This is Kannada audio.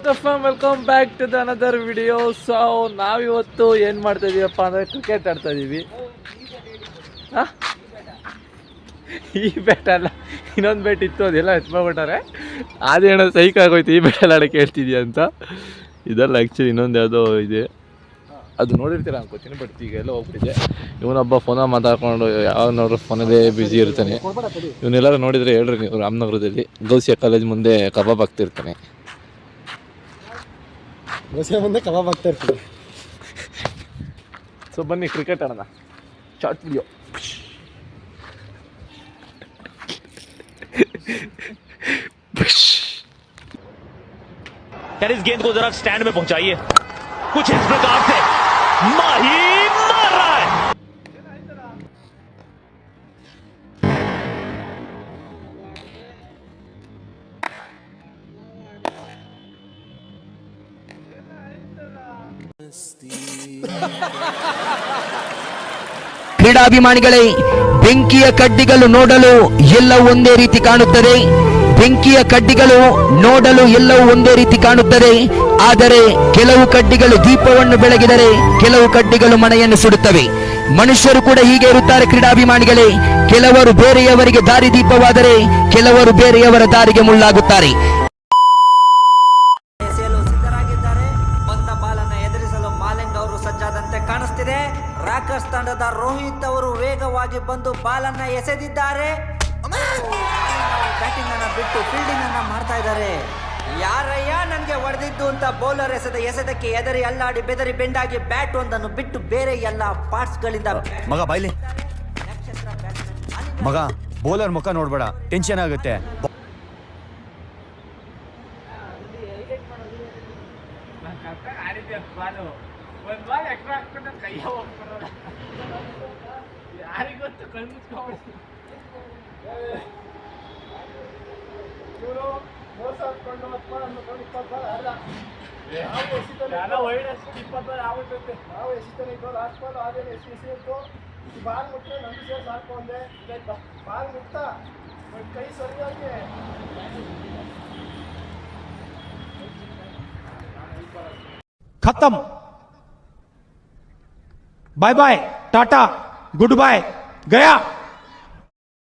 Welcome back to the another video. So ನಾವಿವತ್ತು ಏನು ಮಾಡ್ತಾ ಇದೀವಪ್ಪ ಅಂದರೆ ಕ್ರಿಕೆಟ್ ಆಡ್ತಾ ಇದ್ದೀವಿ. ಈ ಬ್ಯಾಟ್ ಅಲ್ಲ, ಇನ್ನೊಂದು ಬ್ಯಾಟ್ ಇತ್ತು, ಅದೆಲ್ಲ ಎತ್ಕೊಂಡ್ಬಿಟ್ಟಾರೆ. ಅದೇನೋ ಸೈಕ್ ಆಗೋಯ್ತು ಈ ಬ್ಯಾಟ್ ಎಲ್ಲ ಆಡೋಕ್ಕೆ ಹೇಳ್ತಿದ್ಯಾ ಅಂತ. ಇದಲ್ಲ ಆ್ಯಕ್ಚುಲಿ ಇನ್ನೊಂದು ಯಾವುದೋ ಇದೆ, ಅದು ನೋಡಿರ್ತೀರ ಅನ್ಕೋತೀನಿ. ಬಟ್ ಈಗ ಎಲ್ಲ ಹೋಗ್ಬಿಟ್ಟಿದೆ. ಇವನೊಬ್ಬ ಫೋನಾಗ ಮಾತಾಡ್ಕೊಂಡು ಯಾವಾಗ ನೋಡ್ರು ಫೋನಲ್ಲೇ ಬ್ಯುಸಿ ಇರ್ತಾನೆ. ಇವನ್ನೆಲ್ಲರೂ ನೋಡಿದರೆ ಹೇಳ್ರಿ ನೀವು, ರಾಮನಗರದಲ್ಲಿ ಗೌಸಿಯಾ ಕಾಲೇಜ್ ಮುಂದೆ ಕಬಾಬ್ ಆಗ್ತಿರ್ತಾನೆ. ಮುಂದೆ ಕಬಾಬ್ ಆಗ್ತಾ ಇರ್ತೀವಿ. ಸೊ ಬನ್ನಿ ಕ್ರಿಕೆಟ್ ಆಡೋಣ. Short video. यार इस गेंद को जरा स्टैंड में पहुंचाइए. कुछ इस प्रकार से माही मार रहा है. ಕ್ರೀಡಾಭಿಮಾನಿಗಳೇ, ಬೆಂಕಿಯ ಕಡ್ಡಿಗಳು ನೋಡಲು ಎಲ್ಲವೂ ಒಂದೇ ರೀತಿ ಕಾಣುತ್ತದೆ. ಬೆಂಕಿಯ ಕಡ್ಡಿಗಳು ನೋಡಲು ಎಲ್ಲವೂ ಒಂದೇ ರೀತಿ ಕಾಣುತ್ತದೆ. ಆದರೆ ಕೆಲವು ಕಡ್ಡಿಗಳು ದೀಪವನ್ನು ಬೆಳಗಿದರೆ ಕೆಲವು ಕಡ್ಡಿಗಳು ಮನೆಯನ್ನು ಸುಡುತ್ತವೆ. ಮನುಷ್ಯರು ಕೂಡ ಹೀಗೆ ಇರುತ್ತಾರೆ ಕ್ರೀಡಾಭಿಮಾನಿಗಳೇ. ಕೆಲವರು ಬೇರೆಯವರಿಗೆ ದಾರಿ ದೀಪವಾದರೆ ಕೆಲವರು ಬೇರೆಯವರ ದಾರಿಗೆ ಮುಳ್ಳಾಗುತ್ತಾರೆ. ಸಜ್ಜಾದಂತೆ ಕಾಣಿಸ್ತಿದೆ. ರಾಕರ್ಸ್ ತಂಡದ ರೋಹಿತ್ ಅವರು ವೇಗವಾಗಿ ಬಂದು ಬಾಲನ್ನ ಎಸೆದಿದ್ದಾರೆ. ಬ್ಯಾಟಿಂಗ್ ಅನ್ನ ಬಿಟ್ಟು ಫೀಲ್ಡಿಂಗ್ ಅನ್ನ ಮಾಡ್ತಾ ಇದ್ದಾರೆ. ಯಾರಯ್ಯ ನನಗೆ ಹೊಡೆದಿದ್ದು ಅಂತ ಬೌಲರ್ ಎಸೆದಕ್ಕೆ ಎದರಿ ಅಲ್ಲಾಡಿ ಬೆದರಿ ಬೆಂಡಾಗಿ ಬ್ಯಾಟ್ ಒಂದನ್ನು ಬಿಟ್ಟು ಬೇರೆ ಎಲ್ಲ ಪಾರ್ಟ್ಸ್ ಗಳಿಂದ ಮಗ ಬಾಯ್ಲಿ ಮಗ, ಬೌಲರ್ ಮುಖ ನೋಡ್ಬೇಡ, ಟೆನ್ಷನ್ ಆಗುತ್ತೆ. ಯಾರಿಗೊತ್ತು ಕಳ್ಸ್ಕೊಂಡು खत्म. Bye bye, tata, goodbye, गया.